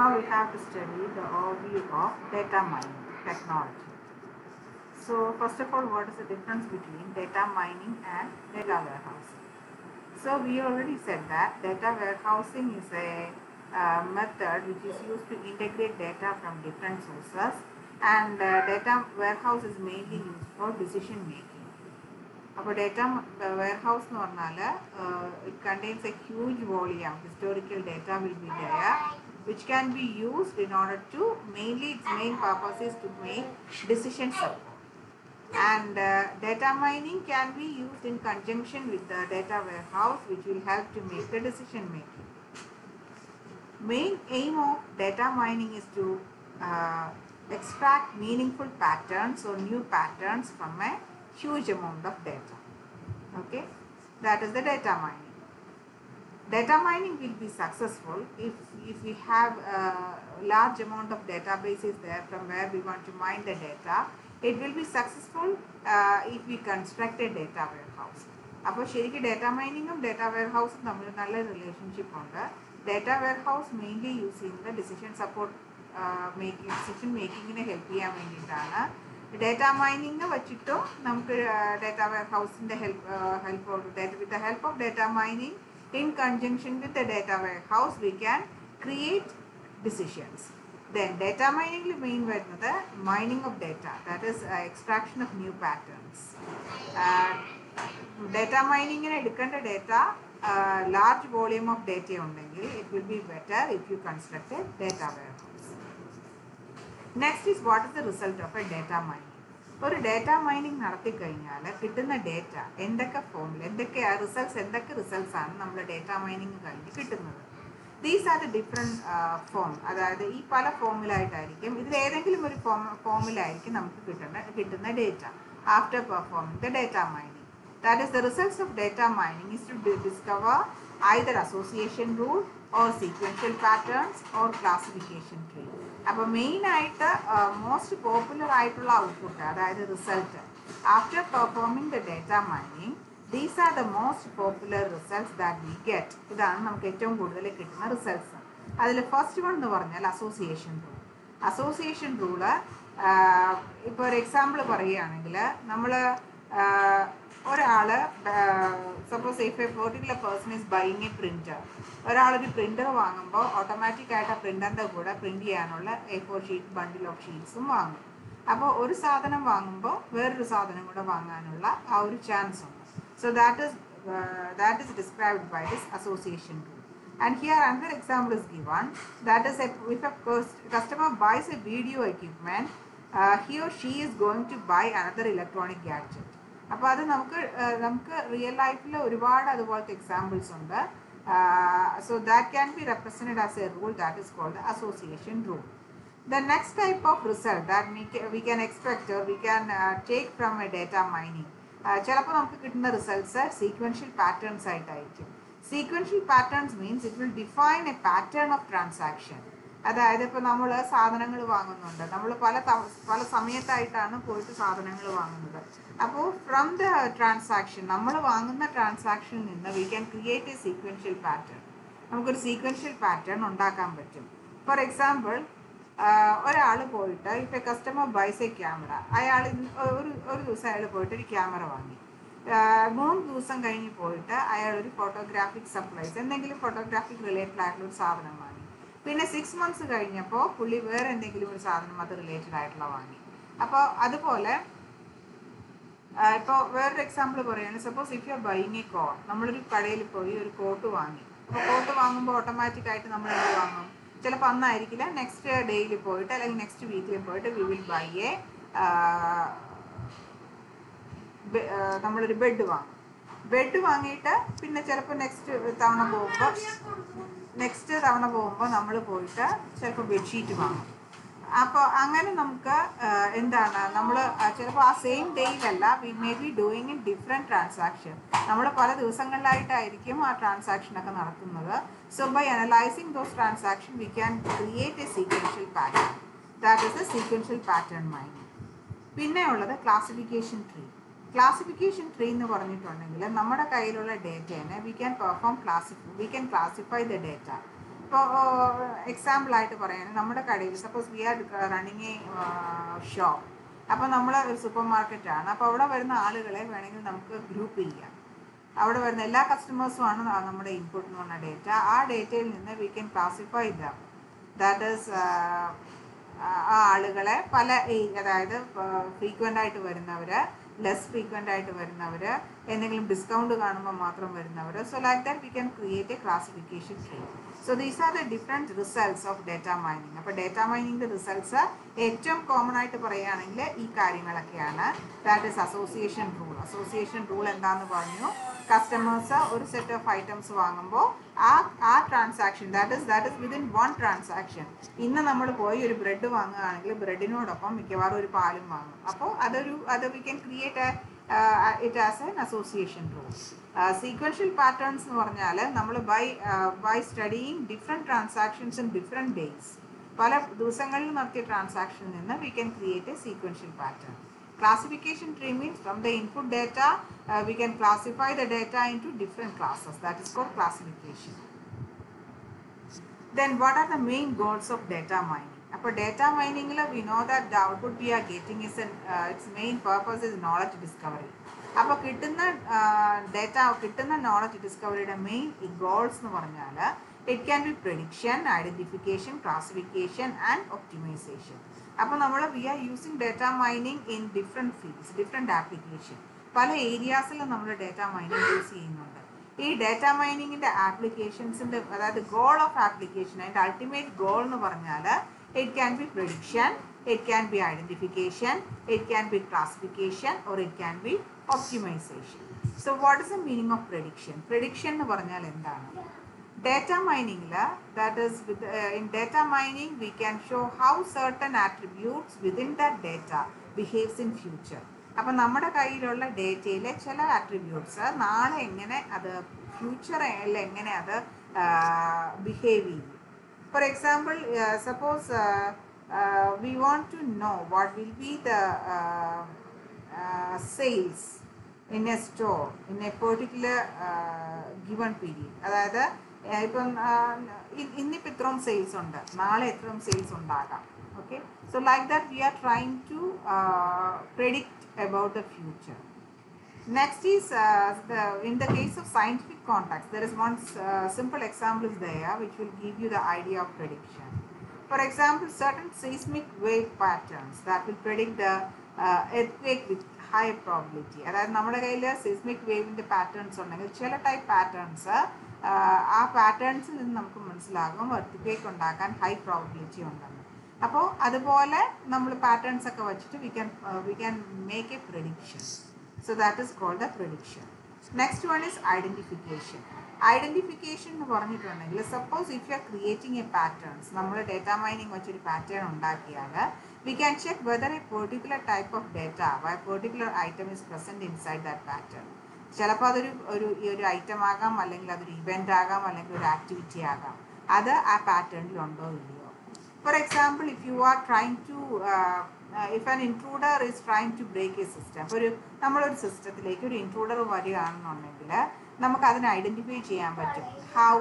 Now we have to study the overview of data mining technology. So first of all, what is the difference between data mining and data warehousing? So we already said that data warehousing is a method which is used to integrate data from different sources, and data warehouse is mainly used for decision making. Our data warehouse it contains a huge volume. Historical data will be there, which can be used in order to its main purpose is to make decision support. And data mining can be used in conjunction with the data warehouse, which will help to make the decision making. Main aim of data mining is to extract meaningful patterns or new patterns from a huge amount of data. Okay, that is the data mining. Data mining will be successful if we have a large amount of databases there from where we want to mine the data. It will be successful if we construct a data warehouse. അപ്പോൾ ശരിക്കും data മൈനിങ്ങും data വെയർഹൗസും തമ്മിൽ നല്ല relationship ഉണ്ട്. Data warehouse mainly use ചെയ്യുന്നത് decision support decision മേക്കിങ്ങിനെ help ചെയ്യാൻ വേണ്ടിയിട്ടാണ്. Data mining വെച്ചിട്ടും നമുക്ക് data വെയർഹൗസിൻ്റെ with the help of data mining in conjunction with the data warehouse we can create decisions. Then data mining main വരുന്നത് mining of data, that is extraction of new patterns. Data mining എടുക്കേണ്ട data large volume of data ഉണ്ടെങ്കിൽ it will be better if you construct a data warehouse. Next is what is the result of a data mining. ഒരു data mining നടത്തി കഴിഞ്ഞാൽ കിട്ടുന്ന data എന്തൊക്കെ ഫോമിൽ എന്തൊക്കെ results ആണ് നമ്മൾ ഡേറ്റ മൈനിങ് കഴിഞ്ഞ് കിട്ടുന്നത്. These are the different form, അതായത് ഈ പല ഫോമിലായിട്ടായിരിക്കും ഇതിൽ ഏതെങ്കിലും ഒരു ഫോമിലായിരിക്കും നമുക്ക് കിട്ടുന്ന data after performing the data mining. That is the results of data mining is to discover either association rule or sequential patterns or classification tree. അപ്പോൾ മെയിനായിട്ട് മോസ്റ്റ് പോപ്പുലർ ആയിട്ടുള്ള ഔട്ട്പുട്ട്, അതായത് result after performing the data mining, these are the most popular results that we get. ഇതാണ് നമുക്ക് ഏറ്റവും കൂടുതൽ കിട്ടുന്ന results. അതിൽ ഫസ്റ്റ് വൺ എന്ന് പറഞ്ഞാൽ അസോസിയേഷൻ റൂൾ. അസോസിയേഷൻ റൂള് ഇപ്പോൾ ഒരു എക്സാമ്പിൾ പറയുകയാണെങ്കിൽ നമ്മൾ ഒരാൾ suppose if A particular person is buying A printer, ഒരാളൊരു പ്രിൻറ്റർ വാങ്ങുമ്പോൾ ഓട്ടോമാറ്റിക്കായിട്ട് ആ പ്രിൻറ്ററിൻ്റെ കൂടെ പ്രിൻറ്റ് ചെയ്യാനുള്ള A4 ഷീറ്റ് ബണ്ടിൽ ഓഫ് ഷീറ്റ്സും വാങ്ങും. അപ്പോൾ ഒരു സാധനം വാങ്ങുമ്പോൾ വേറൊരു സാധനം കൂടെ വാങ്ങാനുള്ള ആ ഒരു ചാൻസ് ഉണ്ട്. So that is described by this association rule. And here another example is given, that is if a customer buys a video equipment, he or she is going to buy another electronic gadget. അപ്പോൾ അത് നമുക്ക് real ലൈഫിൽ ഒരുപാട് അതുപോലത്തെ examples ഉണ്ട്. So that can be represented as a rule, that is called association rule. The next type of result that we can expect we can take from a data mining, ചിലപ്പോൾ നമുക്ക് കിട്ടുന്ന results sequential patterns ആയിട്ടായിരിക്കും. Sequential patterns means it will define a pattern of transaction. അതായത് ഇപ്പോൾ നമ്മൾ സാധനങ്ങൾ വാങ്ങുന്നുണ്ട്, നമ്മൾ പല സമയത്തായിട്ടാണ് പോയിട്ട് സാധനങ്ങൾ വാങ്ങുന്നത്. അപ്പോൾ ഫ്രം ദ ട്രാൻസാക്ഷൻ, നമ്മൾ വാങ്ങുന്ന ട്രാൻസാക്ഷനിൽ നിന്ന് we can create a sequential pattern. നമുക്കൊരു സീക്വൻഷ്യൽ പാറ്റേൺ ഉണ്ടാക്കാൻ പറ്റും. ഫോർ എക്സാമ്പിൾ, ഒരാൾ പോയിട്ട് if a customer bias A camera, അയാൾ ഒരു ദിവസം അയാൾ പോയിട്ട് ഒരു ക്യാമറ വാങ്ങി. 3 ദിവസം കഴിഞ്ഞ് പോയിട്ട് അയാൾ ഒരു ഫോട്ടോഗ്രാഫിക് സപ്ലൈസ്, എന്തെങ്കിലും ഫോട്ടോഗ്രാഫിക് റിലേറ്റഡ് ആയിട്ടുള്ള ഒരു സാധനം വാങ്ങി. പിന്നെ 6 months കഴിഞ്ഞപ്പോൾ പുള്ളി വേറെ എന്തെങ്കിലും ഒരു സാധനം അത് റിലേറ്റഡ് ആയിട്ടുള്ള വാങ്ങി. അപ്പോൾ അതുപോലെ ഇപ്പോൾ വേറൊരു എക്സാമ്പിൾ പറയുകയാണെങ്കിൽ, suppose if you are buying a coat, നമ്മളൊരു കടയിൽ പോയി ഒരു കോട്ട് വാങ്ങി. അപ്പോൾ കോട്ട് വാങ്ങുമ്പോൾ ഓട്ടോമാറ്റിക്കായിട്ട് നമ്മൾ എന്ത് വാങ്ങും? ചിലപ്പോൾ അന്നായിരിക്കില്ല, നെക്സ്റ്റ് ഡേയിൽ പോയിട്ട് അല്ലെങ്കിൽ നെക്സ്റ്റ് വീക്കിൽ പോയിട്ട് വി വിൽ ബൈ നമ്മളൊരു ബെഡ് വാങ്ങും. ബെഡ് വാങ്ങിയിട്ട് പിന്നെ ചിലപ്പോൾ നെക്സ്റ്റ് തവണ പോകുമ്പോൾ നമ്മൾ പോയിട്ട് ചിലപ്പോൾ ബെഡ്ഷീറ്റ് വാങ്ങും. അപ്പോൾ അങ്ങനെ നമുക്ക് നമ്മൾ ചിലപ്പോൾ ആ സെയിം ഡേയിലല്ല, we may be doing in different transaction. നമ്മൾ പല ദിവസങ്ങളിലായിട്ടായിരിക്കും ആ ട്രാൻസാക്ഷനൊക്കെ നടത്തുന്നത്. So by analysing those transaction we can create a sequential pattern, that is a sequential pattern mining. പിന്നെ ഉള്ളത് ക്ലാസിഫിക്കേഷൻ ട്രീ. ക്ലാസിഫിക്കേഷൻ ട്രീ എന്ന് പറഞ്ഞിട്ടുണ്ടെങ്കിൽ നമ്മുടെ കയ്യിലുള്ള ഡേറ്റേനെ we can classify the data. ഇപ്പോൾ എക്സാമ്പിളായിട്ട് പറയാൻ നമ്മുടെ കടയിൽ suppose we are running a shop. അപ്പോൾ നമ്മൾ ഒരു സൂപ്പർ മാർക്കറ്റാണ്. അപ്പോൾ അവിടെ വരുന്ന ആളുകളെ വേണമെങ്കിൽ നമുക്ക് ഗ്രൂപ്പ് ചെയ്യാം. അവിടെ വരുന്ന എല്ലാ കസ്റ്റമേഴ്സുമാണ് നമ്മുടെ ഇൻപുട്ട് എന്ന് പറഞ്ഞ ഡേറ്റ. ആ ഡേറ്റയിൽ നിന്ന് we can classify dum. That is ആ ആളുകളെ പല അതായത് ഫ്രീക്വൻ്റ് ആയിട്ട് വരുന്നവർ, ലെസ് ഫ്രീക്വൻ്റ് ആയിട്ട് വരുന്നവർ, എന്തെങ്കിലും ഡിസ്കൗണ്ട് കാണുമ്പോൾ മാത്രം വരുന്നവർ. So like that we can create A classification tree. So these are the different results of data mining. അപ്പോൾ ഡേറ്റ മൈനിങ്ങിൻ്റെ റിസൾട്ട്സ് ഏറ്റവും കോമൺ ആയിട്ട് പറയുകയാണെങ്കിൽ ഈ കാര്യങ്ങളൊക്കെയാണ്. That is association rule. Association rule എന്താണെന്ന് പറഞ്ഞു. കസ്റ്റമേഴ്സ് ഒരു സെറ്റ് ഓഫ് ഐറ്റംസ് വാങ്ങുമ്പോൾ ആ transaction that is within one transaction. ഇന്ന് നമ്മൾ പോയി ഒരു ബ്രെഡ് വാങ്ങുകയാണെങ്കിൽ ബ്രെഡിനോടൊപ്പം മിക്കവാറും ഒരു പാലും വാങ്ങും. അപ്പോൾ അത് we can create it as an association rule. Sequential patterns എന്ന് പറഞ്ഞാൽ നമ്മൾ by studying different transactions in different days, പല ദിവസങ്ങളിൽ നടത്തിയ ട്രാൻസാക്ഷനിൽ നിന്ന് we can create a sequential pattern. Classification tree means from the input data we can classify the data into different classes. That is called classification. Then what are the main goals of data mining? Appo data mining la we know that the output we are getting is its main purpose is knowledge discovery. Appo kittunna knowledge discovery ide main goals nu parnal it can be prediction, identification, classification and optimization. അപ്പോൾ നമ്മൾ we are using data mining in different fields, different application. പല ഏരിയാസിൽ നമ്മൾ data mining use ചെയ്യുന്നുണ്ട്. ഈ data മൈനിങ്ങിൻ്റെ ആപ്ലിക്കേഷൻസിൻ്റെ അതായത് ഗോൾ ഓഫ് ആപ്ലിക്കേഷൻ, അതിൻ്റെ അൾട്ടിമേറ്റ് ഗോൾ എന്ന് പറഞ്ഞാൽ it can be prediction, it can be identification, it can be classification or it can be optimization. So what is the meaning of prediction? Prediction എന്ന് പറഞ്ഞാൽ എന്താണ്? Data mining that is in data mining we can show how certain attributes within that data behaves in future. അപ്പോൾ നമ്മുടെ കയ്യിലുള്ള ഡേറ്റയിലെ ചില attributes നാളെ എങ്ങനെ അത് ഫ്യൂച്ചറിൽ എങ്ങനെ അത് ബിഹേവ് ചെയ്യും. For example suppose we want to know what will be the sales in a store in a particular given period. അതായത് ഇപ്പം ഇന്നിപ്പോൾ ഇത്രയും സെയിൽസ് ഉണ്ട്, നാളെ എത്രയും സെയിൽസ് ഉണ്ടാകാം. Okay, so like that we are trying to predict about the future. Next is in the case of scientific context, there is one simple example is there which will give you the idea of prediction. For example, certain seismic wave patterns that will predict the earthquake with high probability. അതായത് നമ്മുടെ കയ്യിൽ seismic വേവിൻ്റെ patterns ഉണ്ടെങ്കിൽ ചില type patterns ആ പാറ്റേൺസിൽ നിന്ന് നമുക്ക് മനസ്സിലാകും earthquake ഉണ്ടാക്കാൻ ഹൈ പ്രോബബിലിറ്റി ഉണ്ടെന്ന്. അപ്പോൾ അതുപോലെ നമ്മൾ പാറ്റേൺസ് ഒക്കെ വെച്ചിട്ട് we can make a prediction. So that is called the prediction. Next one is identification. Identification എന്ന് പറഞ്ഞിട്ടുണ്ടെങ്കിൽ suppose if you are creating A patterns, നമ്മൾ ഡേറ്റ മൈനിങ് വെച്ചൊരു പാറ്റേൺ ഉണ്ടാക്കിയാൽ we can check whether a particular type of data or a particular item is present inside that pattern. ചിലപ്പോൾ അതൊരു ഒരു item ആകാം, അല്ലെങ്കിൽ അതൊരു ഇവൻ്റ് ആകാം, അല്ലെങ്കിൽ ഒരു ആക്ടിവിറ്റി ആകാം. അത് ആ പാറ്റേണിലുണ്ടോ ഇല്ലയോ. For example if you are trying to if an intruder is trying to break a system, നമ്മളൊരു സിസ്റ്റത്തിലേക്ക് ഒരു ഇൻട്രൂഡർ വരികയാണെന്നുണ്ടെങ്കിൽ നമുക്ക് അതിനെ ഐഡൻറ്റിഫൈ ചെയ്യാൻ പറ്റും. ഹൗ?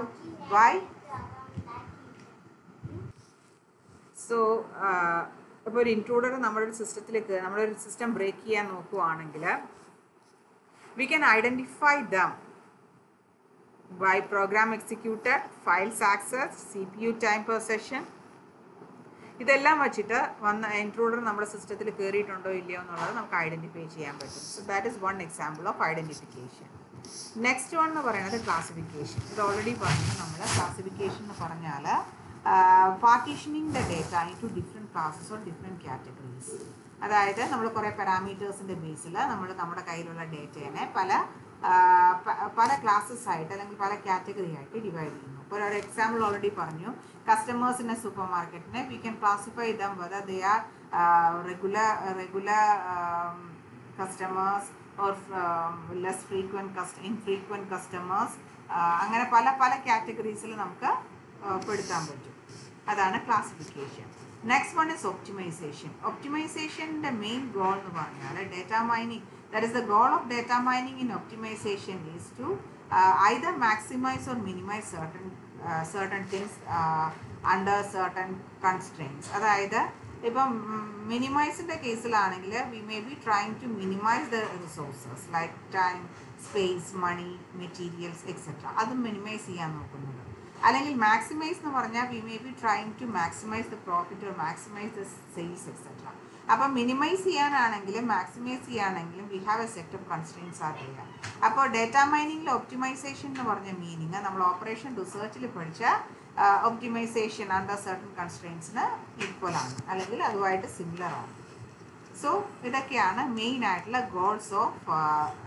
വൈ? സോ ഇപ്പോൾ ഒരു ഇൻട്രൂഡർ നമ്മളൊരു സിസ്റ്റത്തിലേക്ക് നമ്മളൊരു സിസ്റ്റം ബ്രേക്ക് ചെയ്യാൻ നോക്കുകയാണെങ്കിൽ we can identify them by program executed, files accessed, CPU time per session. ഇതെല്ലാം വെച്ചിട്ട് ഇൻട്രൂഡർ നമ്മുടെ സിസ്റ്റത്തിൽ കയറിയിട്ടുണ്ടോ ഇല്ലയോ എന്നുള്ളത് നമുക്ക് ഐഡൻറ്റിഫൈ ചെയ്യാൻ പറ്റും. So that is one example of identification. Next one എന്ന് പറയുന്നത് ക്ലാസിഫിക്കേഷൻ. ഇത് ഓൾറെഡി പറഞ്ഞു നമ്മൾ. ക്ലാസിഫിക്കേഷൻ എന്ന് പറഞ്ഞാൽ partitioning the data into different classes or different categories. അതായത് നമ്മൾ കുറേ പാരാമീറ്റേഴ്സിൻ്റെ ബേസിൽ നമ്മുടെ കയ്യിലുള്ള ഡേറ്റേനെ പല ക്ലാസ്സസ് ആയിട്ട് അല്ലെങ്കിൽ പല കാറ്റഗറി ആയിട്ട് ഡിവൈഡ് ചെയ്യുന്നു. ഇപ്പോൾ ഒരു എക്സാമ്പിൾ ഓൾറെഡി പറഞ്ഞു. കസ്റ്റമേഴ്സിൻ്റെ സൂപ്പർ മാർക്കറ്റിനെ we can classify them whether they are regular customers or less infrequent customers. അങ്ങനെ പല കാറ്റഗറീസിൽ നമുക്ക് പെടുത്താൻ പറ്റും. അതാണ് classification. Next one is optimization. Optimization, the main goal എന്ന് പറഞ്ഞാൽ data mining, that is the goal of data mining in optimization is to either maximize or minimize certain certain things under certain constraints. അതായത് ഇപ്പം മിനിമൈസിൻ്റെ കേസിലാണെങ്കിൽ we may be trying to minimise the resources like time, space, money, materials etcetera. അത് minimise ചെയ്യാൻ നോക്കുന്നത്. അല്ലെങ്കിൽ maximise എന്ന് പറഞ്ഞാൽ we may be trying to maximise the profit or maximise the sales etcetera. അപ്പം മിനിമൈസ് ചെയ്യാനാണെങ്കിലും മാക്സിമൈസ് ചെയ്യാണെങ്കിലും we have a set of constraints are there. അപ്പോൾ ഡേറ്റാ മൈനിങ്ങിൽ ഒപ്റ്റിമൈസേഷൻ എന്ന് പറഞ്ഞ മീനിങ് നമ്മൾ ഓപ്പറേഷൻ റിസർച്ചിൽ പഠിച്ച ഒപ്റ്റിമൈസേഷൻ അണ്ടർ സർട്ടൻ കൺസ്ട്രെയിൻസിന് ഈക്വൽ ആണ്, അല്ലെങ്കിൽ അതുമായിട്ട് സിമിലർ ആണ്. സോ ഇതൊക്കെയാണ് മെയിൻ ആയിട്ടുള്ള ഗോൾസ് ഓഫ്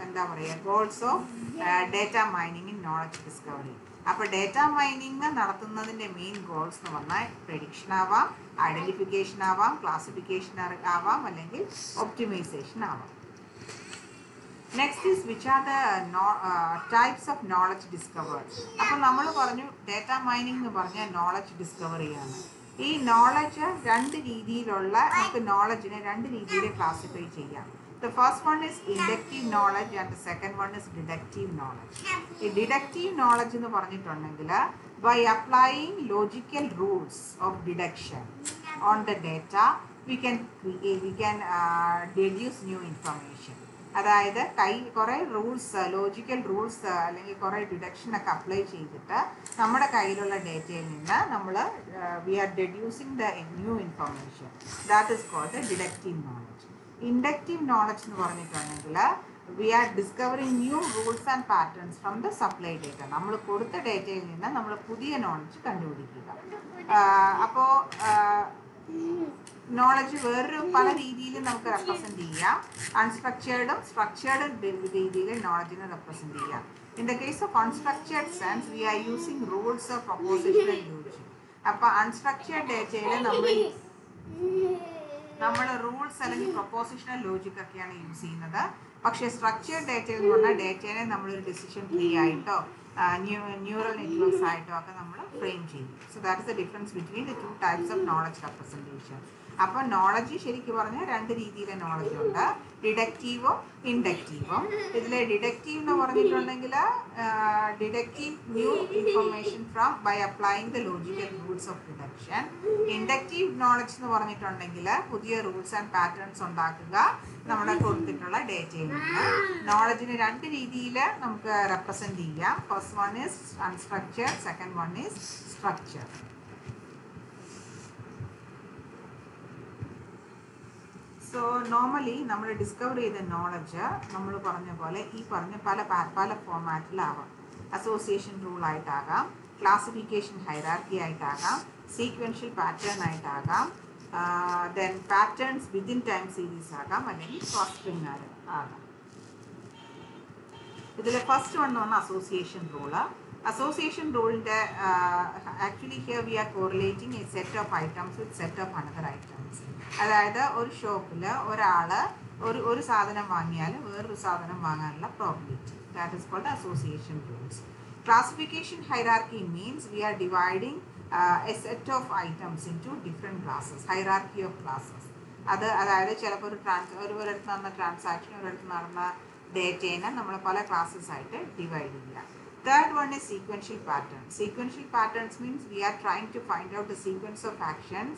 എന്താ പറയുക, goals of data mining in knowledge discovery. അപ്പോൾ ഡേറ്റ മൈനിങ് നടത്തുന്നതിൻ്റെ മെയിൻ ഗോൾസ് എന്ന് പറഞ്ഞാൽ പ്രെഡിക്ഷൻ ആവാം, ഐഡൻറ്റിഫിക്കേഷൻ ആവാം, ക്ലാസിഫിക്കേഷൻ ആവാം, അല്ലെങ്കിൽ ഒപ്റ്റിമൈസേഷൻ ആവാം. Next is which are the types of knowledge discovered. അപ്പോൾ നമ്മൾ പറഞ്ഞു ഡേറ്റ മൈനിങ് എന്ന് പറഞ്ഞാൽ നോളജ് ഡിസ്കവറിയാണ്. ഈ നോളജ് രണ്ട് രീതിയിലുള്ള, നമുക്ക് നോളജിനെ രണ്ട് രീതിയിൽ ക്ലാസിഫൈ ചെയ്യാം. The first one is inductive knowledge and the second one is deductive knowledge. ഈ deductive knowledge എന്ന് പറഞ്ഞിട്ടുണ്ടെങ്കിൽ by applying logical rules of deduction on the data we can deduce new information. അതായത് കുറേ റൂൾസ്, ലോജിക്കൽ റൂൾസ് അല്ലെങ്കിൽ കുറേ ഡിഡക്ഷനൊക്കെ apply ചെയ്തിട്ട് നമ്മുടെ കയ്യിലുള്ള ഡേറ്റയിൽ നിന്ന് നമ്മൾ we are deducing the new information. That is called deductive knowledge. Inductive knowledge എന്ന് പറഞ്ഞിട്ടുണ്ടെങ്കിൽ we are discovering new rules and patterns from the supply data. നമ്മൾ കൊടുത്ത ഡേറ്റയിൽ നിന്ന് നമ്മൾ പുതിയ നോളജ് കണ്ടുപിടിക്കുക. അപ്പോൾ നോളജ് വേറൊരു പല രീതിയിൽ നമുക്ക് റെപ്രസെൻറ്റ് ചെയ്യാം. അൺസ്ട്രക്ചേർഡും സ്ട്രക്ചേർഡും രീതിയിൽ നോളജിനെ റെപ്രസെൻറ്റ് ചെയ്യാം. In the case of unstructured sense V are using rules of propositional logic. അപ്പോൾ അൺസ്ട്രക്ചേർഡ് ഡേറ്റയിൽ നമ്മൾ റൂൾസ് അല്ലെങ്കിൽ പ്രൊപ്പോസിഷണൽ ലോജിക് ഒക്കെയാണ് യൂസ് ചെയ്യുന്നത്. പക്ഷേ സ്ട്രക്ചേർഡ് ഡേറ്റയിൽ എന്ന് പറഞ്ഞാൽ ഡേറ്റയെ നമ്മളൊരു ഡിസിഷൻ ട്രീ ആയിട്ടോ ന്യൂറൽ നെറ്റ്വർക്ക്സ് ആയിട്ടോ ഒക്കെ നമ്മൾ ഫ്രെയിം ചെയ്യും. So that is the difference between the two types of knowledge representation. അപ്പോൾ നോളജ് ശരിക്കും പറഞ്ഞാൽ രണ്ട് രീതിയിലെ നോളജ് ഉണ്ട്, ഡിഡക്റ്റീവും ഇൻഡക്റ്റീവും. ഇതിൽ ഡിഡക്റ്റീവ് എന്ന് പറഞ്ഞിട്ടുണ്ടെങ്കിൽ deductive new information from by applying the logical rules of deduction. Inductive knowledge എന്ന് പറഞ്ഞിട്ടുണ്ടെങ്കിൽ പുതിയ റൂൾസ് ആൻഡ് പാറ്റേൺസ് ഉണ്ടാക്കുക നമ്മുടെ കൊടുത്തിട്ടുള്ള ഡേറ്റയിൽ നിന്ന്. നോളജിന് രണ്ട് രീതിയിൽ നമുക്ക് റെപ്രസെൻറ്റ് ചെയ്യാം. First one is unstructured, second one is structured. So normally നമ്മൾ ഡിസ്കവർ ചെയ്ത നോളജ് നമ്മൾ പറഞ്ഞ പോലെ ഈ പറഞ്ഞ പല ഫോർമാറ്റിലാവാം. അസോസിയേഷൻ റൂൾ ആയിട്ടാകാം, ക്ലാസിഫിക്കേഷൻ ഹൈറാർക്കി ആയിട്ടാകാം, സീക്വൻഷ്യൽ പാറ്റേൺ ആയിട്ടാകാം, then patterns within time series ആകാം, അല്ലെങ്കിൽ ക്ലസ്റ്ററിംഗ് ആകാം. ഇതിൽ ഫസ്റ്റ് വൺ എന്ന് പറഞ്ഞാൽ അസോസിയേഷൻ റൂള്. അസോസിയേഷൻ റൂളിൻ്റെ actually here we are correlating a set of items with set of another items. അതായത് ഒരു ഷോപ്പിൽ ഒരാൾ ഒരു സാധനം വാങ്ങിയാൽ വേറൊരു സാധനം വാങ്ങാനുള്ള probability. That is called association rules. Classification hierarchy means we are dividing a set of items into different classes, hierarchy of classes. അതായത് ചിലപ്പോൾ ഒരിടത്ത് നടന്ന ട്രാൻസാക്ഷൻ, ഒരിടത്ത് നടന്ന ഡേറ്റേനെ നമ്മൾ പല ക്ലാസ്സസ് ആയിട്ട് ഡിവൈഡ് ചെയ്യുക. Third one is sequential patterns. Sequential patterns means we are trying to find out the sequence of actions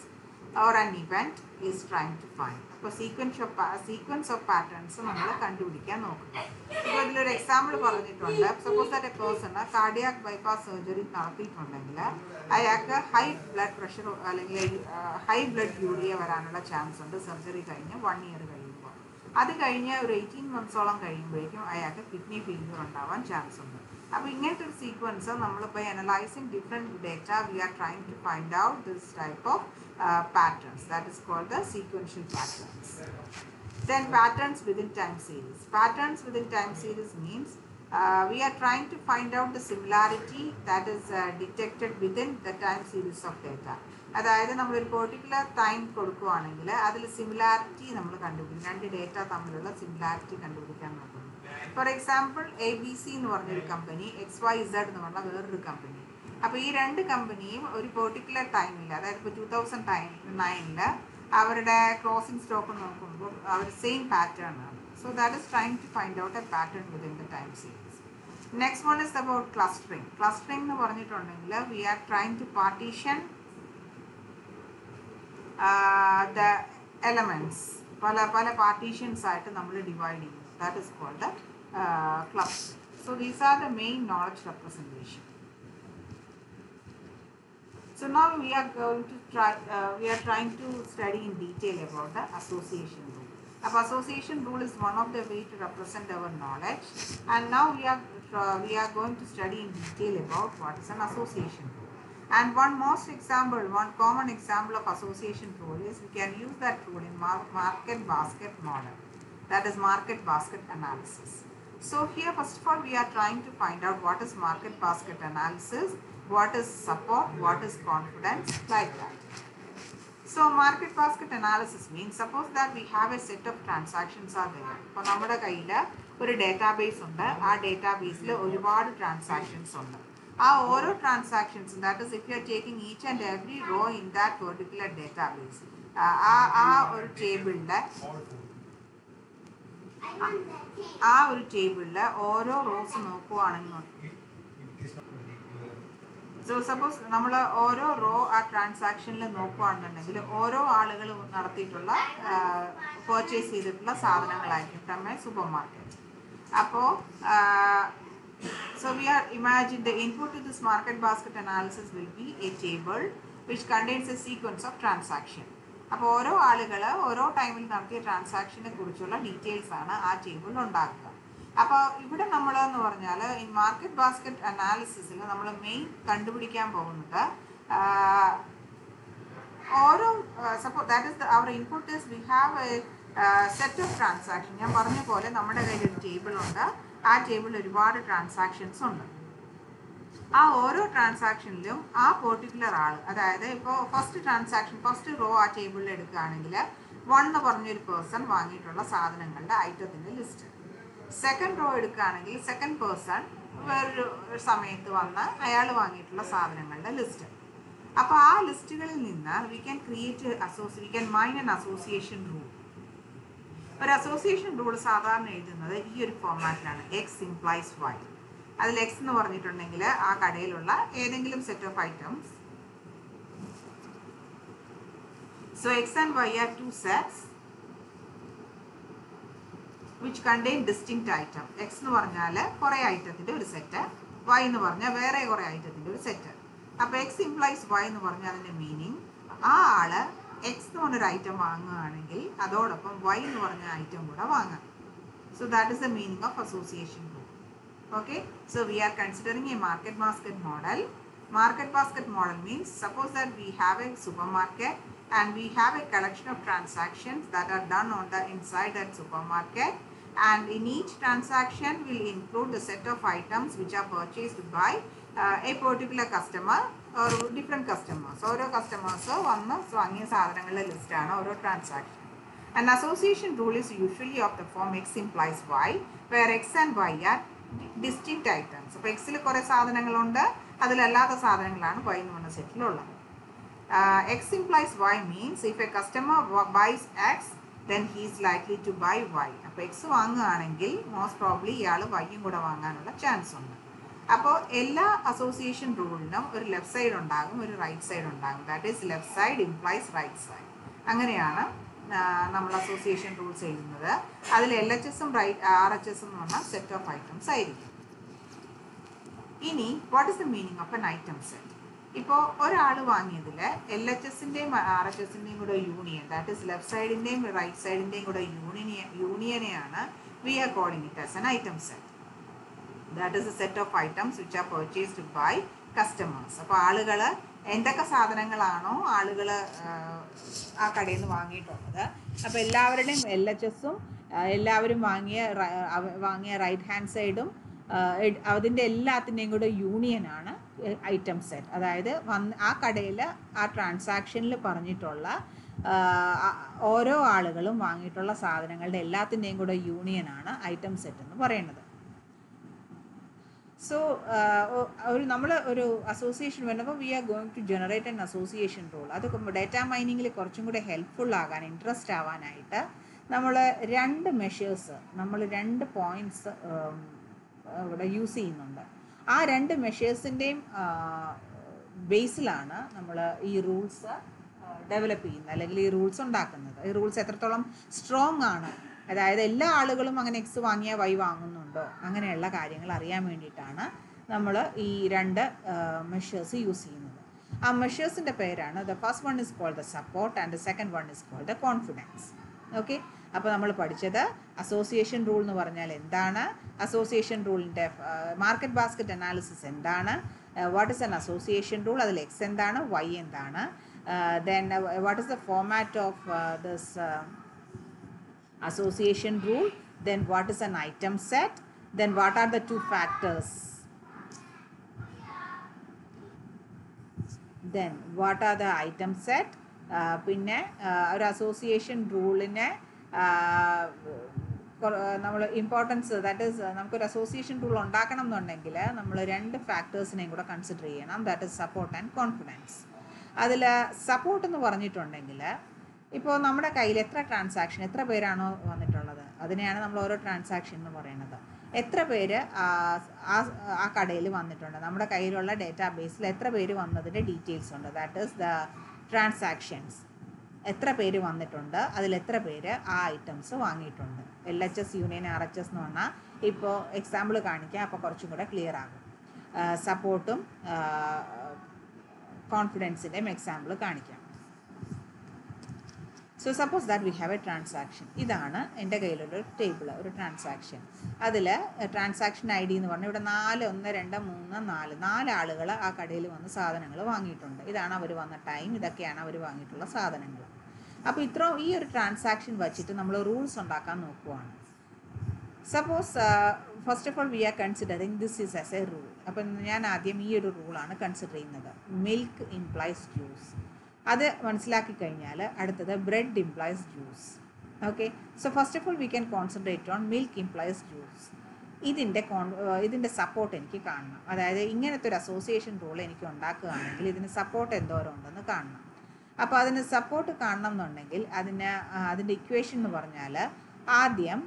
or an event is trying to find. അപ്പോൾ sequence of patterns നമ്മൾ കണ്ടുപിടിക്കാൻ നോക്കുക. ഇപ്പോൾ ഇതിലൊരു എക്സാമ്പിൾ പറഞ്ഞിട്ടുണ്ട്. Suppose that a person cardiac bypass surgery നടത്തിയിട്ടുണ്ടെങ്കിൽ അയാൾക്ക് high blood pressure അല്ലെങ്കിൽ ഹൈ ബ്ലഡ് യൂറിയ വരാനുള്ള ചാൻസ് ഉണ്ട് സർജറി കഴിഞ്ഞ് 1 year കഴിയുമ്പോൾ. അത് കഴിഞ്ഞ് ഒരു 18 months കഴിയുമ്പോഴേക്കും അയാൾക്ക് കിഡ്നി ഫെയിലിയർ ഉണ്ടാവാൻ ചാൻസ് ഉണ്ട്. അപ്പോൾ ഇങ്ങനത്തെ ഒരു സീക്വൻസ് നമ്മളിപ്പോൾ analysing different data we are trying to find out this type of patterns. That is called the sequential patterns. Then patterns within time series. Patterns within time series means we are trying to find out the similarity that is detected within the time series of data. അതായത് നമ്മളൊരു particular time കൊടുക്കുകയാണെങ്കിൽ അതിൽ similarity നമ്മൾ കണ്ടുപിടിക്കും. രണ്ട് data തമ്മിലുള്ള similarity കണ്ടുപിടിക്കാൻ നോക്കുന്നു. ഫോർ എക്സാമ്പിൾ ABC എന്ന് പറഞ്ഞൊരു കമ്പനി, XYZ എന്ന് പറഞ്ഞ വേറൊരു കമ്പനി. അപ്പോൾ ഈ രണ്ട് കമ്പനിയും ഒരു പെർട്ടിക്കുലർ ടൈമിൽ, അതായത് ഇപ്പോൾ 2009 അവരുടെ ക്ലോസിംഗ് സ്റ്റോക്ക് നോക്കുമ്പോൾ അവർ സെയിം പാറ്റേൺ ആണ്. So that is trying to find out a pattern within the time series. Next one is about clustering. Clustering എന്ന് പറഞ്ഞിട്ടുണ്ടെങ്കിൽ we are trying to partition the elements. പല partitions ആയിട്ട് നമ്മൾ divide ചെയ്യും. That is called the clustering. So these are the main knowledge representation. So now we are trying to study in detail about the association rule. Association rule is one of the way to represent our knowledge, and now we are going to study in detail about what is an association rule. And one common example of association rule is we can use that rule in market basket model, that is market basket analysis. So here first of all we are trying to find out what is market basket analysis, what is support, what is confidence, like that. So market basket analysis means, suppose that we have a set of transactions are there. അപ്പോൾ നമ്മുടെ കയ്യിൽ ഒരു database ഉണ്ട്. ആ ഡേറ്റാബേസിൽ ഒരുപാട് transactions ഉണ്ട്. ആ ഓരോ ട്രാൻസാക്ഷൻസും, that is if you are taking each and every row in that particular database, ആ ഒരു ടേബിളിൽ ഓരോ റോസ് നോക്കുകയാണെങ്കിൽ, സോ സപ്പോസ് നമ്മൾ ഓരോ റോ ആ ട്രാൻസാക്ഷനിൽ നോക്കുകയാണെന്നുണ്ടെങ്കിൽ ഓരോ ആളുകൾ നടത്തിയിട്ടുള്ള പർച്ചേസ് ചെയ്തിട്ടുള്ള സാധനങ്ങളായിരിക്കും ഫ്രം എ സൂപ്പർ മാർക്കറ്റ്. അപ്പോൾ so we are imagine the input to this market basket analysis will be a table which contains a sequence of transaction. അപ്പോൾ ഓരോ ആളുകൾ ഓരോ ടൈമിൽ നടത്തിയ ട്രാൻസാക്ഷനെ കുറിച്ചുള്ള ഡീറ്റെയിൽസ് ആണ് ആ ടേബിളിൽ ഉണ്ടാക്കുക. അപ്പോൾ ഇവിടെ നമ്മളെന്ന് പറഞ്ഞാൽ ഈ മാർക്കറ്റ് ബാസ്ക്കറ്റ് അനാലിസിസിൽ നമ്മൾ മെയിൻ കണ്ടുപിടിക്കാൻ പോകുന്നത് ഓരോ suppose that is our input is we have a set of transaction. ഞാൻ പറഞ്ഞ പോലെ നമ്മുടെ കയ്യിൽ ഒരു ടേബിൾ ഉണ്ട്. ആ ടേബിളിൽ ഒരുപാട് ട്രാൻസാക്ഷൻസ് ഉണ്ട്. ആ ഓരോ ട്രാൻസാക്ഷനിലും ആ പെർട്ടിക്കുലർ ആൾ, അതായത് ഇപ്പോൾ ഫസ്റ്റ് റോ ആ ടേബിളിൽ എടുക്കുകയാണെങ്കിൽ 1 എന്ന് പറഞ്ഞൊരു പേഴ്സൺ വാങ്ങിയിട്ടുള്ള സാധനങ്ങളുടെ ഐറ്റത്തിൻ്റെ ലിസ്റ്റ്. സെക്കൻഡ് റോ എടുക്കുകയാണെങ്കിൽ സെക്കൻഡ് പേഴ്സൺ വേറൊരു സമയത്ത് വന്ന് അയാൾ വാങ്ങിയിട്ടുള്ള സാധനങ്ങളുടെ ലിസ്റ്റ്. അപ്പോൾ ആ ലിസ്റ്റുകളിൽ നിന്ന് we can mine an association rule. ഒരു അസോസിയേഷൻ റൂൾ സാധാരണ എഴുതുന്നത് ഈ ഒരു ഫോർമാറ്റിലാണ്, എക്സ് ഇംപ്ലൈസ് വൈ. അതിൽ എക്സ് എന്ന് പറഞ്ഞിട്ടുണ്ടെങ്കിൽ ആ കടയിലുള്ള ഏതെങ്കിലും set of items. So X and Y are 2 sets which contain distinct item. X എന്ന് പറഞ്ഞാൽ കുറേ ഐറ്റത്തിൻ്റെ ഒരു സെറ്റ്, വൈ എന്ന് പറഞ്ഞാൽ വേറെ കുറേ ഐറ്റത്തിൻ്റെ ഒരു സെറ്റ്. അപ്പോൾ എക്സ് ഇംപ്ലൈസ് വൈ എന്ന് പറഞ്ഞാൽ അതിൻ്റെ മീനിങ്, ആ ആള് എക്സ് എന്ന് പറഞ്ഞൊരു ഐറ്റം വാങ്ങുകയാണെങ്കിൽ അതോടൊപ്പം വൈ എന്ന് പറഞ്ഞ ഐറ്റം കൂടെ വാങ്ങാം. So that is the meaning of association rule. Okay, so we are considering a market basket model. Market basket model means, suppose that we have a supermarket and we have a collection of transactions that are done on the inside that supermarket, and in each transaction will include the set of items which are purchased by a particular customer or different customers. ഓരോ customers വന്ന് വാങ്ങിയ സാധനങ്ങളുടെ ലിസ്റ്റാണ് ഓരോ transaction. An association rule is usually of the form x implies y, where x and y are distinct items. അപ്പോൾ എക്സിൽ കുറേ സാധനങ്ങളുണ്ട്, അതിലല്ലാത്ത സാധനങ്ങളാണ് വൈ എന്ന് പറഞ്ഞ സെറ്റിലുള്ളത്. X implies Y means if a customer buys X then he is likely to buy Y. അപ്പോൾ എക്സ് വാങ്ങുകയാണെങ്കിൽ മോസ്റ്റ് പ്രോബ്ലി ഇയാൾ വൈയും കൂടെ വാങ്ങാനുള്ള ചാൻസ് ഉണ്ട്. അപ്പോൾ എല്ലാ അസോസിയേഷൻ റൂളിനും ഒരു ലെഫ്റ്റ് സൈഡ് ഉണ്ടാകും, ഒരു റൈറ്റ് സൈഡ് ഉണ്ടാകും. That is left side implies right side. അങ്ങനെയാണ് നമ്മൾ അസോസിയേഷൻ റൂൾസ് എഴുതുന്നത്. അതിൽ LHS RHS എന്ന് പറഞ്ഞാൽ സെറ്റ് ഓഫ് ഐറ്റംസ് ആയിരിക്കും. ഇനി what is the meaning of an item set? ഇപ്പോൾ ഒരാൾ വാങ്ങിയതിൽ LHSൻ്റെയും RHSൻ്റെയും കൂടെ യൂണിയൻ, ദാറ്റ് ഇസ് ലെഫ്റ്റ് സൈഡിൻ്റെയും റൈറ്റ് സൈഡിൻ്റെയും കൂടെ യൂണിയനെയാണ് we are calling it as an item set. That is a set of items which are purchased by customers. അപ്പോൾ ആളുകൾ എന്തൊക്കെ സാധനങ്ങളാണോ ആളുകൾ ആ കടയിൽ നിന്ന് വാങ്ങിയിട്ടുള്ളത്, അപ്പോൾ എല്ലാവരുടെയും LHSഉം എല്ലാവരും വാങ്ങിയ റൈറ്റ് ഹാൻഡ് സൈഡും അതിൻ്റെ എല്ലാത്തിൻ്റെയും കൂടെ യൂണിയനാണ് ഐറ്റം സെറ്റ്. അതായത് ആ കടയിൽ ആ ട്രാൻസാക്ഷനിൽ പറഞ്ഞിട്ടുള്ള ഓരോ ആളുകളും വാങ്ങിയിട്ടുള്ള സാധനങ്ങളുടെ എല്ലാത്തിൻ്റെയും കൂടെ യൂണിയനാണ് ഐറ്റം സെറ്റ് എന്ന് പറയുന്നത്. സോ നമ്മൾ ഒരു അസോസിയേഷൻ വരുമ്പോൾ we are going to generate an association rule. അത് ഡേറ്റ മൈനിങ്ങിൽ കുറച്ചും കൂടെ ഹെൽപ്ഫുൾ ആകാൻ, ഇൻട്രസ്റ്റ് ആവാനായിട്ട് നമ്മൾ 2 മെഷേഴ്സ്, നമ്മൾ 2 പോയിൻറ്റ്സ് ഇവിടെ യൂസ് ചെയ്യുന്നുണ്ട്. ആ രണ്ട് മെഷേഴ്സിൻ്റെയും ബേസിലാണ് നമ്മൾ ഈ റൂൾസ് ഡെവലപ്പ് ചെയ്യുന്നത്, അല്ലെങ്കിൽ ഈ റൂൾസ് ഉണ്ടാക്കുന്നത്. ഈ റൂൾസ് എത്രത്തോളം സ്ട്രോങ് ആണ്, അതായത് എല്ലാ ആളുകളും അങ്ങനെ എക്സ് വാങ്ങിയാൽ വൈ വാങ്ങുന്നുണ്ടോ, അങ്ങനെയുള്ള കാര്യങ്ങൾ അറിയാൻ വേണ്ടിയിട്ടാണ് നമ്മൾ ഈ രണ്ട് മെഷേഴ്സ് യൂസ് ചെയ്യുന്നത്. ആ മെഷേഴ്സിൻ്റെ പേരാണ്, the first one is called the support and the second one is called the confidence. Okay, അപ്പോൾ നമ്മൾ പഠിച്ചത് അസോസിയേഷൻ റൂൾ എന്ന് പറഞ്ഞാൽ എന്താണ്, അസോസിയേഷൻ റൂളിൻ്റെ മാർക്കറ്റ് ബാസ്ക്കറ്റ് അനാലിസിസ് എന്താണ്, what is an association rule, അതിൽ എക്സ് എന്താണ്, വൈ എന്താണ്, then what is the format of this association rule, then what is an item set, then what are the two factors, then what are the item set, പിന്നെ ഒരു association റൂളിനെ നമ്മൾ importance, that is നമുക്കൊരു association rule ഉണ്ടാക്കണം എന്നുണ്ടെങ്കിൽ നമ്മൾ രണ്ട് ഫാക്ടേഴ്സിനെയും കൂടെ consider ചെയ്യണം, that is support and confidence. അതിൽ സപ്പോർട്ട് എന്ന് പറഞ്ഞിട്ടുണ്ടെങ്കിൽ ഇപ്പോൾ നമ്മുടെ കയ്യിൽ എത്ര ട്രാൻസാക്ഷൻ, എത്ര പേരാണോ വന്നിട്ടുള്ളത്, അതിനെയാണ് നമ്മൾ ഓരോ ട്രാൻസാക്ഷൻ എന്ന് പറയുന്നത്. എത്ര പേര് ആ കടയിൽ വന്നിട്ടുണ്ട്, നമ്മുടെ കയ്യിലുള്ള ഡേറ്റാ ബേസിൽ എത്ര പേര് വന്നതിൻ്റെ ഡീറ്റെയിൽസ് ഉണ്ട്, ദാറ്റ് ഈസ് ദ ട്രാൻസാക്ഷൻസ്. എത്ര പേര് വന്നിട്ടുണ്ട്, അതിൽ എത്ര പേര് ആ ഐറ്റംസ് വാങ്ങിയിട്ടുണ്ട്. LHS യൂണിയൻ RHS എന്ന് പറഞ്ഞാൽ ഇപ്പോൾ എക്സാമ്പിൾ കാണിക്കാം, അപ്പോൾ കുറച്ചും കൂടെ ക്ലിയർ ആകും. സപ്പോർട്ടും കോൺഫിഡൻസിൻ്റെയും എക്സാമ്പിൾ കാണിക്കാം. So suppose that we have A transaction. ഇതാണ് എൻ്റെ കയ്യിലുള്ള ഒരു ടേബിൾ, ഒരു ട്രാൻസാക്ഷൻ. അതിൽ ട്രാൻസാക്ഷൻ ID എന്ന് പറഞ്ഞാൽ ഇവിടെ 4, 1, 2, 3, 4 ആളുകൾ ആ കടയിൽ വന്ന് സാധനങ്ങൾ വാങ്ങിയിട്ടുണ്ട്. ഇതാണ് അവർ വന്ന ടൈം, ഇതൊക്കെയാണ് അവർ വാങ്ങിയിട്ടുള്ള സാധനങ്ങൾ. അപ്പോൾ ഇത്രയും ഈ ഒരു ട്രാൻസാക്ഷൻ വച്ചിട്ട് നമ്മൾ റൂൾസ് ഉണ്ടാക്കാൻ നോക്കുവാണ്. Suppose first of all we R considering this is as a rule. അപ്പം ഞാൻ ആദ്യം ഈ ഒരു റൂളാണ് കൺസിഡർ ചെയ്യുന്നത്, മിൽക്ക് ഇംപ്ലൈസ് ജ്യൂസ്. അത് മനസ്സിലാക്കി കഴിഞ്ഞാൽ അടുത്തത് bread implies juice. Okay, so first of all we can concentrate on milk implies juice. ഇതിൻ്റെ സപ്പോർട്ട് എനിക്ക് കാണണം. അതായത് ഇങ്ങനത്തെ ഒരു അസോസിയേഷൻ റൂൾ എനിക്ക് ഉണ്ടാക്കുകയാണെങ്കിൽ ഇതിന് സപ്പോർട്ട് എന്തോരം ഉണ്ടെന്ന് കാണണം. അപ്പോൾ അതിന് സപ്പോർട്ട് കാണണം എന്നുണ്ടെങ്കിൽ അതിൻ്റെ ഇക്വേഷൻ എന്ന് പറഞ്ഞാൽ ആദ്യം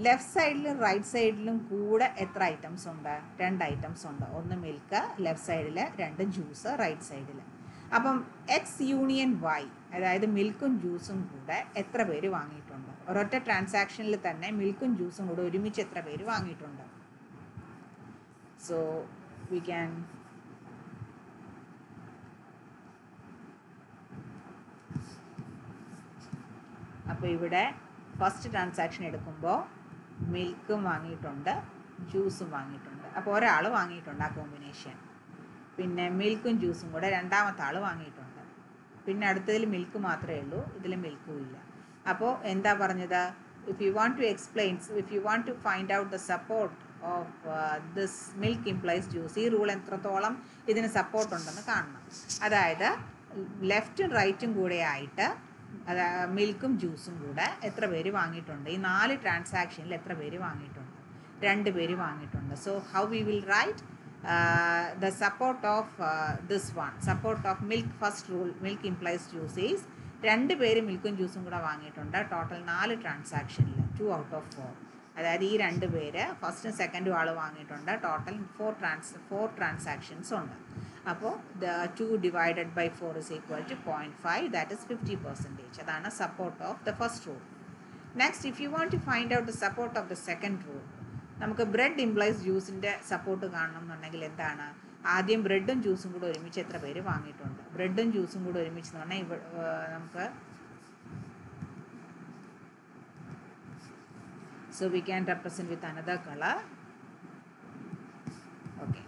ലെഫ്റ്റ് സൈഡിലും റൈറ്റ് സൈഡിലും കൂടെ എത്ര ഐറ്റംസ് ഉണ്ട്, 2 ഐറ്റംസ് ഉണ്ട്. ഒന്ന് മിൽക്ക് ലെഫ്റ്റ് സൈഡിൽ, 2 ജ്യൂസ് റൈറ്റ് സൈഡിൽ. അപ്പം എക്സ് യൂണിയൻ വൈ, അതായത് മിൽക്കും ജ്യൂസും കൂടെ എത്ര പേര് വാങ്ങിയിട്ടുണ്ട്, ഒരൊറ്റ ട്രാൻസാക്ഷനിൽ തന്നെ മിൽക്കും ജ്യൂസും കൂടെ ഒരുമിച്ച് എത്ര പേര് വാങ്ങിയിട്ടുണ്ട്. സോ വി ക്യാൻ അപ്പോൾ ഇവിടെ ഫസ്റ്റ് ട്രാൻസാക്ഷൻ എടുക്കുമ്പോൾ മിൽക്കും വാങ്ങിയിട്ടുണ്ട്, ജ്യൂസും വാങ്ങിയിട്ടുണ്ട്. അപ്പോൾ ഒരാൾ വാങ്ങിയിട്ടുണ്ട് ആ കോമ്പിനേഷൻ. പിന്നെ മിൽക്കും ജ്യൂസും കൂടെ രണ്ടാമത്തെ ആൾ വാങ്ങിയിട്ടുണ്ട്. പിന്നെ അടുത്തതിൽ മിൽക്ക് മാത്രമേ ഉള്ളൂ, ഇതിൽ മിൽക്കും ഇല്ല. അപ്പോൾ എന്താ പറഞ്ഞത്, if you want to explain, if you want to find out the support of this milk implies juice, ഈ റൂൾ എത്രത്തോളം ഇതിന് സപ്പോർട്ട് ഉണ്ടെന്ന് കാണണം. അതായത് ലെഫ്റ്റും റൈറ്റും കൂടെ ആയിട്ട് മിൽക്കും ജ്യൂസും കൂടെ എത്ര പേര് വാങ്ങിയിട്ടുണ്ട്, ഈ 4 ട്രാൻസാക്ഷനിൽ എത്ര പേര് വാങ്ങിയിട്ടുണ്ട്, 2 പേര് വാങ്ങിയിട്ടുണ്ട്. So how we will write the support of this one, support of milk, first rule milk implies juice is 2 പേര് മിൽക്കും ജ്യൂസും കൂടെ വാങ്ങിയിട്ടുണ്ട്. Total 4 ട്രാൻസാക്ഷനിൽ 2 out of 4. അതായത് ഈ 2 പേര് ഫസ്റ്റും സെക്കൻഡും ആൾ വാങ്ങിയിട്ടുണ്ട്. ടോട്ടൽ 4 ട്രാൻസാക്ഷൻസ് ഉണ്ട്. അപ്പോൾ 2 divided by 4 is equal to 0.5, that is 50%. അതാണ് support of the first rule. Next, if you want to find out the support of the second rule, നമുക്ക് ബ്രെഡ് ഇംപ്ലൈസ് ജ്യൂസിൻ്റെ സപ്പോർട്ട് കാണണം എന്നുണ്ടെങ്കിൽ എന്താണ്, ആദ്യം ബ്രെഡും ജ്യൂസും കൂടെ ഒരുമിച്ച് എത്ര പേര് വാങ്ങിയിട്ടുണ്ട്. ബ്രെഡും ജ്യൂസും കൂടെ ഒരുമിച്ച് എന്ന് പറഞ്ഞാൽ നമുക്ക് so we can represent with another colour. Okay,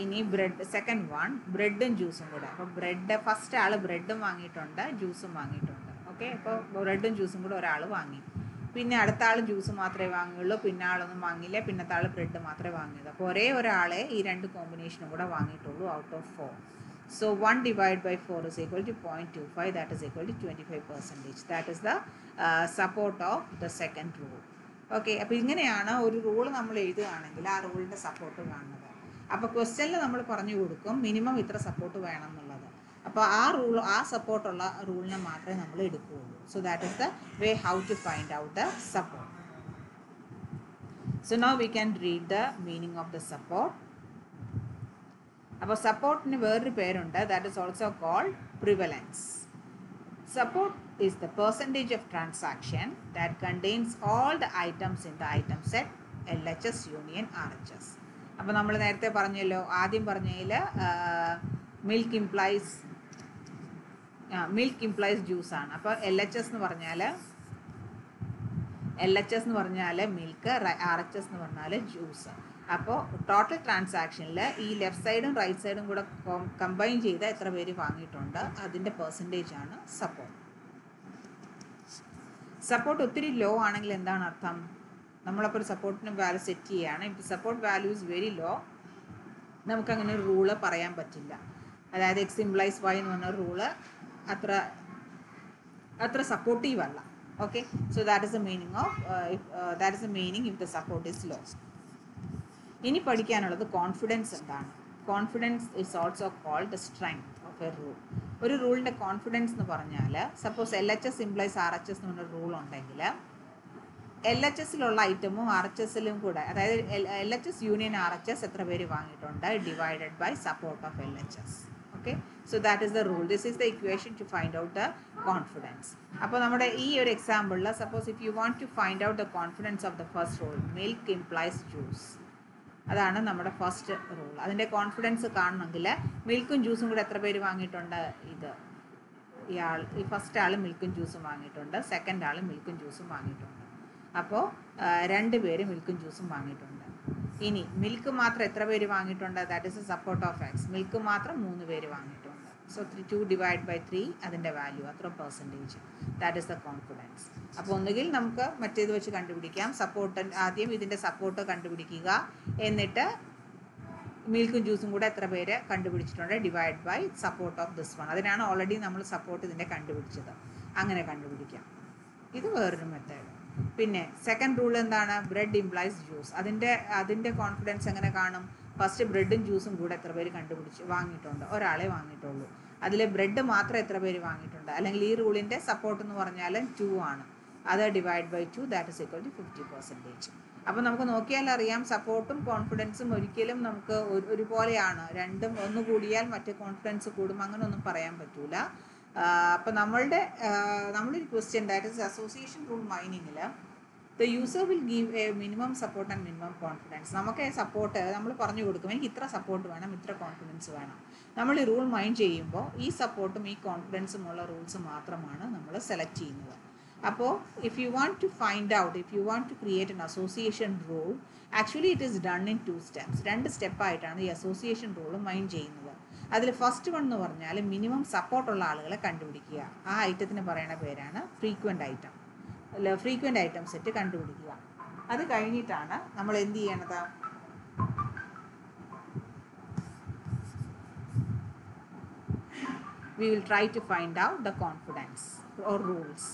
ഇനി ബ്രെഡ് സെക്കൻഡ് വൺ ബ്രെഡും ജ്യൂസും കൂടെ. അപ്പോൾ ബ്രെഡ് ഫസ്റ്റ് ആൾ ബ്രെഡും വാങ്ങിയിട്ടുണ്ട്, ജ്യൂസും വാങ്ങിയിട്ടുണ്ട്. ഓക്കെ, അപ്പോൾ ബ്രെഡും ജ്യൂസും കൂടെ ഒരാൾ വാങ്ങി. പിന്നെ അടുത്ത ആൾ ജ്യൂസ് മാത്രമേ വാങ്ങുകയുള്ളൂ, പിന്നെ ആളൊന്നും വാങ്ങിയില്ല, പിന്നത്തെ ആൾ ബ്രെഡ് മാത്രമേ വാങ്ങിയത്. അപ്പോൾ ഒരേ ഒരാളെ ഈ 2 കോമ്പിനേഷനും കൂടെ വാങ്ങിയിട്ടുള്ളൂ out of 4. So 1 divided by 4 is equal to 0.25, that is equal to 25%. That is the support of the second rule. Okay, അപ്പോൾ ഇങ്ങനെയാണ് ഒരു റൂൾ നമ്മൾ എഴുതുകയാണെങ്കിൽ ആ റൂളിൻ്റെ സപ്പോർട്ട് കാണുന്നത്. അപ്പോൾ ക്വസ്റ്റ്യനിൽ നമ്മൾ പറഞ്ഞു കൊടുക്കും മിനിമം ഇത്ര സപ്പോർട്ട് വേണം എന്നുള്ളത്. അപ്പോൾ ആ സപ്പോർട്ടുള്ള റൂളിനെ മാത്രമേ നമ്മൾ എടുക്കുകയുള്ളൂ. So that is the way how to find out the support. So now we can read the meaning of the support. അപ്പോൾ സപ്പോർട്ടിന് വേറൊരു പേരുണ്ട്, that is also called prevalence. Support is the percentage of transaction that contains all the items in the item set LHS union RHS. അപ്പോൾ നമ്മൾ നേരത്തെ പറഞ്ഞല്ലോ, ആദ്യം പറഞ്ഞതിൽ മിൽക്ക് ഇംപ്ലൈസ് ജ്യൂസ് ആണ്. അപ്പോൾ LHS എന്ന് പറഞ്ഞാൽ മിൽക്ക്, RHS എന്ന് പറഞ്ഞാൽ ജ്യൂസ്. അപ്പോൾ ടോട്ടൽ ട്രാൻസാക്ഷനിൽ ഈ ലെഫ്റ്റ് സൈഡും റൈറ്റ് സൈഡും കൂടെ കമ്പൈൻ ചെയ്ത് എത്ര പേര് വാങ്ങിയിട്ടുണ്ട് അതിൻ്റെ പെർസെൻറ്റേജ് ആണ് സപ്പോർട്ട്. സപ്പോർട്ട് ഒത്തിരി ലോ ആണെങ്കിൽ എന്താണ് അർത്ഥം? നമ്മളപ്പോൾ ഒരു സപ്പോർട്ടിന് വാല്യൂ സെറ്റ് ചെയ്യുകയാണ്. If support value is very low, നമുക്കങ്ങനെ ഒരു റൂള് പറയാൻ പറ്റില്ല. അതായത് എക്സ് ഇംപ്ലൈസ് വൈ എന്ന് പറഞ്ഞ റൂള് അത്ര സപ്പോർട്ടീവ് അല്ല. Okay, so that is the meaning if the support is low. ഇനി പഠിക്കാനുള്ളത് കോൺഫിഡൻസ് എന്താണ്. Confidence is also called the strength of a rule. ഒരു റൂളിൻ്റെ കോൺഫിഡൻസ് എന്ന് പറഞ്ഞാൽ, സപ്പോസ് LHS ഇംപ്ലൈസ് RHS എന്ന് പറഞ്ഞ റൂൾ ഉണ്ടെങ്കിൽ LHSലുള്ള ഐറ്റമും RHSലും കൂടെ, അതായത് LHS യൂണിയൻ RHS എത്ര പേര് വാങ്ങിയിട്ടുണ്ട് divided by support of LHS. Okay, so that is the rule. This is the equation to find out the confidence. അപ്പോൾ നമ്മുടെ ഈ ഒരു എക്സാമ്പിളിൽ suppose if you want to find out the confidence of the first rule, milk implies juice, അതാണ് നമ്മുടെ first rule. അതിൻ്റെ confidence കാണണമെങ്കിൽ മിൽക്കും ജ്യൂസും കൂടെ എത്ര പേര് വാങ്ങിയിട്ടുണ്ട്, ഈ ഫസ്റ്റ് ആൾ മിൽക്കും ജ്യൂസും വാങ്ങിയിട്ടുണ്ട്, സെക്കൻഡ് ആൾ മിൽക്കും ജ്യൂസും വാങ്ങിയിട്ടുണ്ട്. അപ്പോൾ 2 പേര് മിൽക്കും ജ്യൂസും വാങ്ങിയിട്ടുണ്ട്. ഇനി മിൽക്ക് മാത്രം എത്ര പേര് വാങ്ങിയിട്ടുണ്ട്, that is A support of X. Milk മാത്രം 3 പേര് വാങ്ങിയിട്ടുണ്ട്. സോ 2 ഡിവൈഡ് ബൈ 3 അതിൻ്റെ വാല്യൂ അത്ര percentage, that is the confidence. അപ്പോൾ ഒന്നുകിൽ നമുക്ക് മറ്റേത് വെച്ച് കണ്ടുപിടിക്കാം. ആദ്യം ഇതിൻ്റെ സപ്പോർട്ട് കണ്ടുപിടിക്കുക, എന്നിട്ട് മിൽക്കും ജ്യൂസും കൂടെ എത്ര പേര് കണ്ടുപിടിച്ചിട്ടുണ്ട് divide by support of this one. അതിനാണ് ഓൾറെഡി നമ്മൾ സപ്പോർട്ട് ഇതിൻ്റെ കണ്ടുപിടിച്ചത്. അങ്ങനെ കണ്ടുപിടിക്കാം. ഇത് വേറൊരു മെത്തേഡ്. പിന്നെ സെക്കൻഡ് റൂൾ എന്താണ്, ബ്രെഡ് ഇംപ്ലൈസ് ജ്യൂസ്. അതിൻ്റെ കോൺഫിഡൻസ് എങ്ങനെ കാണും? ഫസ്റ്റ് ബ്രെഡും ജ്യൂസും കൂടെ എത്ര പേര് വാങ്ങിയിട്ടുണ്ട്, ഒരാളെ വാങ്ങിയിട്ടുള്ളൂ. അതിൽ ബ്രെഡ് മാത്രം എത്ര പേര് വാങ്ങിയിട്ടുണ്ട്, അല്ലെങ്കിൽ ഈ റൂളിൻ്റെ സപ്പോർട്ട് എന്ന് പറഞ്ഞാൽ 2 ആണ്, അത് divide by 2 that is equal to 50%. അപ്പോൾ നമുക്ക് നോക്കിയാൽ അറിയാം, സപ്പോർട്ടും കോൺഫിഡൻസും ഒരിക്കലും നമുക്ക് ഒരുപോലെയാണ്. രണ്ടും ഒന്ന് കൂടിയാൽ മറ്റേ കോൺഫിഡൻസ് കൂടും, അങ്ങനെയൊന്നും പറയാൻ പറ്റൂല. അപ്പോൾ നമ്മളൊരു question, that is association rule മൈനിങ്ങിൽ the user will give a minimum support and minimum confidence. നമുക്ക് സപ്പോർട്ട് നമ്മൾ പറഞ്ഞു കൊടുക്കും, എനിക്ക് ഇത്ര സപ്പോർട്ട് വേണം, ഇത്ര കോൺഫിഡൻസ് വേണം. നമ്മൾ ഈ റൂൾ മൈൻഡ് ചെയ്യുമ്പോൾ ഈ സപ്പോർട്ടും ഈ കോൺഫിഡൻസും ഉള്ള റൂൾസ് മാത്രമാണ് നമ്മൾ സെലക്ട് ചെയ്യുന്നത്. അപ്പോൾ if you want to find out, if you want to create an association rule, actually it is done in 2 steps. 2 സ്റ്റെപ്പായിട്ടാണ് ഈ അസോസിയേഷൻ റൂൾ മൈൻഡ് ചെയ്യുന്നത്. അതിൽ ഫസ്റ്റ് വൺ എന്ന് പറഞ്ഞാൽ മിനിമം സപ്പോർട്ടുള്ള ആളുകളെ കണ്ടുപിടിക്കുക. ആ ഐറ്റത്തിന് പറയുന്ന പേരാണ് frequent item. Frequent item set കണ്ടുപിടിക്കുക. അത് കഴിഞ്ഞിട്ടാണ് നമ്മൾ എന്ത് ചെയ്യണത്, we will try to find out the confidence or rules.